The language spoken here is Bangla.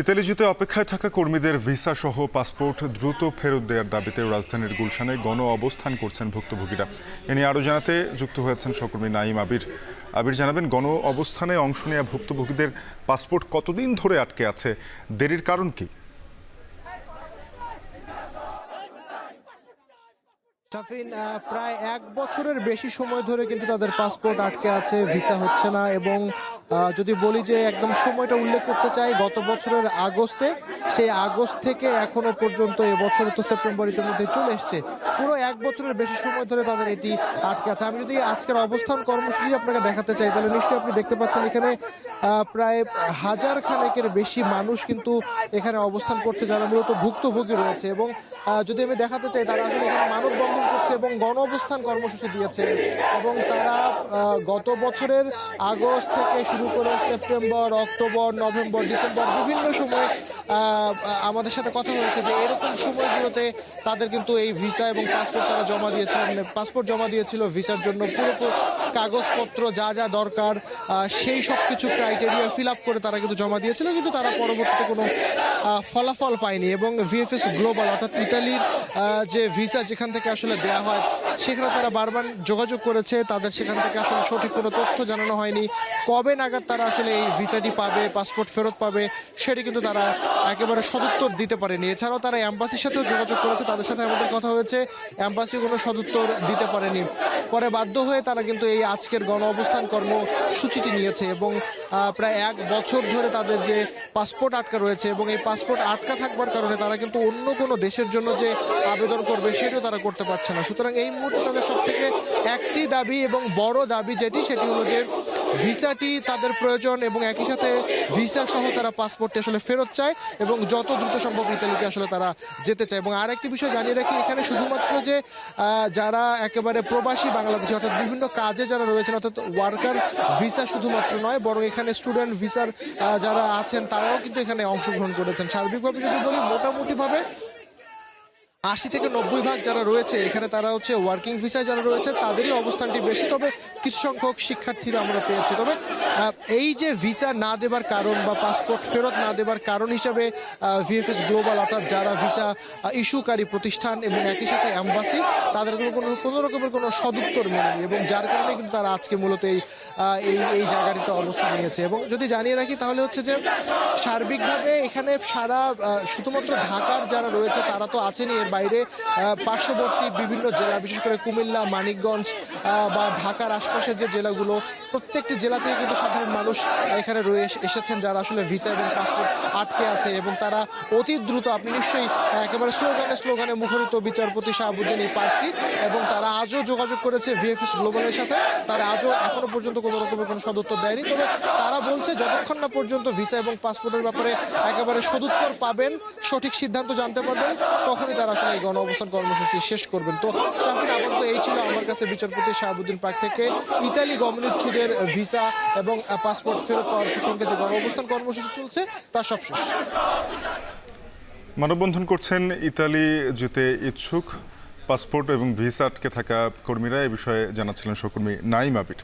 ইতালিতে অপেক্ষায় থাকা কর্মীদের ভিসা সহ পাসপোর্ট দ্রুত ফেরত দেওয়ার দাবিতে রাজধানীর গুলশানে গণ অবস্থান করছেন ভুক্তভোগীরা। এ নিয়ে আরও জানাতে যুক্ত হয়েছেন সহকর্মী নাঈম আবির। আবির, জানাবেন গণ অবস্থানে অংশ নেওয়া ভুক্তভোগীদের পাসপোর্ট কতদিন ধরে আটকে আছে, দেরির কারণ কি? শাফিন, প্রায় 1 বছরের বেশি সময় ধরে কিন্তু তাদের পাসপোর্ট আটকে আছে, ভিসা হচ্ছে না। এবং যদি বলি যে একদম সময়টা উল্লেখ করতে চাই, গত বছরের আগস্টে, সেই আগস্ট থেকে এখনো পর্যন্ত এবছরে তো সেপ্টেম্বর ইতিমধ্যে চলে এসছে, পুরো 1 বছরের বেশি সময় ধরে তাদের এটি আটকে আছে। আমি যদি আজকের অবস্থান কর্মসূচি আপনাকে দেখাতে চাই, তাহলে নিশ্চয়ই আপনি দেখতে পাচ্ছেন এখানে প্রায় 1000 খানেকের বেশি মানুষ কিন্তু এখানে অবস্থান করছে, যারা মূলত ভুক্তভোগী রয়েছে। এবং যদি আমি দেখাতে চাই, তারা আসলে এখানে মানববন্ধন করছে এবং গণ অবস্থান কর্মসূচি দিয়েছে। এবং তারা গত বছরের আগস্ট থেকে শুরু করে সেপ্টেম্বর, অক্টোবর, নভেম্বর, ডিসেম্বর বিভিন্ন সময় আমাদের সাথে কথা হয়েছে যে এরকম সময়গুলোতে তাদের কিন্তু এই ভিসা এবং পাসপোর্ট তারা জমা দিয়েছিলেন, পাসপোর্ট জমা দিয়েছিল ভিসার জন্য, পুরো কাগজপত্র যা যা দরকার সেই সব কিছু ক্রাইটেরিয়া ফিল আপ করে তারা কিন্তু জমা দিয়েছিল, কিন্তু তারা পরবর্তীতে কোনো ফলাফল পায়নি। এবং ভিএফএস গ্লোবাল, অর্থাৎ ইতালির যে ভিসা যেখান থেকে আসলে দেওয়া হয়, সেখানে তারা বারবার যোগাযোগ করেছে, তাদের সেখান থেকে আসলে সঠিক কোনো তথ্য জানানো হয়নি। কবে নাগাদ তারা আসলে এই ভিসাটি পাবে, পাসপোর্ট ফেরত পাবে, সেটি কিন্তু তারা একেবারে সদুত্তর দিতে পারেনি। এছাড়াও তারা এম্বাসির সাথেও যোগাযোগ করেছে, তাদের সাথে আমাদের কথা হয়েছে, এম্বাসি কোনো সদুত্তর দিতে পারেনি। পরে বাধ্য হয়ে তারা কিন্তু এই আজকের গণ অবস্থান কর্মসূচিটি নিয়েছে। এবং প্রায় 1 বছর ধরে তাদের যে পাসপোর্ট আটকা রয়েছে, এবং এই পাসপোর্ট আটকা থাকবার কারণে তারা কিন্তু অন্য কোনো দেশের জন্য যে আবেদন করবে সেটিও তারা করতে পারছে না। সুতরাং এই মুহূর্তে তাদের সব থেকে একটি দাবি এবং বড় দাবি সেটি হলো যে ভিসাটি তাদের প্রয়োজন, এবং একই সাথে ভিসা সহ তারা পাসপোর্টটি আসলে ফেরত চায় এবং যত দ্রুত সম্ভব ইতালিতে আসলে তারা যেতে চায়। এবং আরেকটি বিষয় জানিয়ে রাখি, এখানে শুধুমাত্র যে যারা একেবারে প্রবাসী বাংলাদেশি, অর্থাৎ বিভিন্ন কাজে যারা রয়েছেন, অর্থাৎ ওয়ার্কার ভিসা শুধুমাত্র নয়, বরং এখানে স্টুডেন্ট ভিসার যারা আছেন তারাও কিন্তু এখানে অংশগ্রহণ করেছেন। সার্বিকভাবে যদি বলি, মোটামুটিভাবে 80 থেকে 90 ভাগ যারা রয়েছে এখানে, তারা হচ্ছে ওয়ার্কিং ভিসায় যারা রয়েছে তাদেরই অবস্থানটি বেশি। তবে কিছু সংখ্যক শিক্ষার্থীরা আমরা পেয়েছি। তবে এই যে ভিসা না দেবার কারণ বা পাসপোর্ট ফেরত না দেবার কারণ হিসাবে ভিএফএস গ্লোবাল, অর্থাৎ যারা ভিসা ইস্যুকারী প্রতিষ্ঠান এবং একই সাথে অ্যাম্বাসি, তাদের কোনো রকমের কোনো সদুত্তর মেলেনি, এবং যার কারণে কিন্তু তারা আজকে মূলত এই জায়গাটিতে অবস্থান নিয়েছে। এবং যদি জানিয়ে রাখি, তাহলে হচ্ছে যে সার্বিকভাবে এখানে সারা শুধুমাত্র ঢাকার যারা রয়েছে তারা তো আছেনই, এর বাইরে পার্শ্ববর্তী বিভিন্ন জেলা, বিশেষ করে কুমিল্লা, মানিকগঞ্জ বা ঢাকার আশপাশের যে জেলাগুলো, প্রত্যেকটি জেলা থেকে কিন্তু সাধারণ মানুষ এখানে এসেছেন, যারা আসলে ভিসা এবং পাসপোর্ট আটকে আছে। এবং তারা অতি দ্রুত, আপনি নিশ্চয়ই একেবারে স্লোগানে মুখরিত বিচারপতি শাহাবুদ্দিন এই প্রার্থী, এবং তারা আজও যোগাযোগ করেছে ভিএফএস গ্লোবালের সাথে, তারা আজও এখনো পর্যন্ত কোনো রকমের কোনো সদুত্তর দেয়নি। তবে তারা বলছে যতক্ষণ না পর্যন্ত ভিসা এবং পাসপোর্টের ব্যাপারে একেবারে সদুত্তর পাবেন, সঠিক সিদ্ধান্ত জানতে পারবেন, তখনই তারা আসলে এই গণ অবস্থান কর্মসূচি শেষ করবেন। তো শাফিন, আপাতত এই ছিল আমার কাছে বিচারপতি শাহাবুদ্দিন পার্ক থেকে ইতালি গমনোচ্ছুদের ভিসা এবং পাসপোর্ট ফেরত পাওয়ার প্রসঙ্গে যে গণ অবস্থান কর্মসূচি চলছে তার সবশেষ। মানববন্ধন করছেন ইতালি যেতে ইচ্ছুক পাসপোর্ট এবং ভিসা আটকে থাকা কর্মীরা। এ বিষয়ে জানাচ্ছিলেন সহকর্মী নাঈম আবির।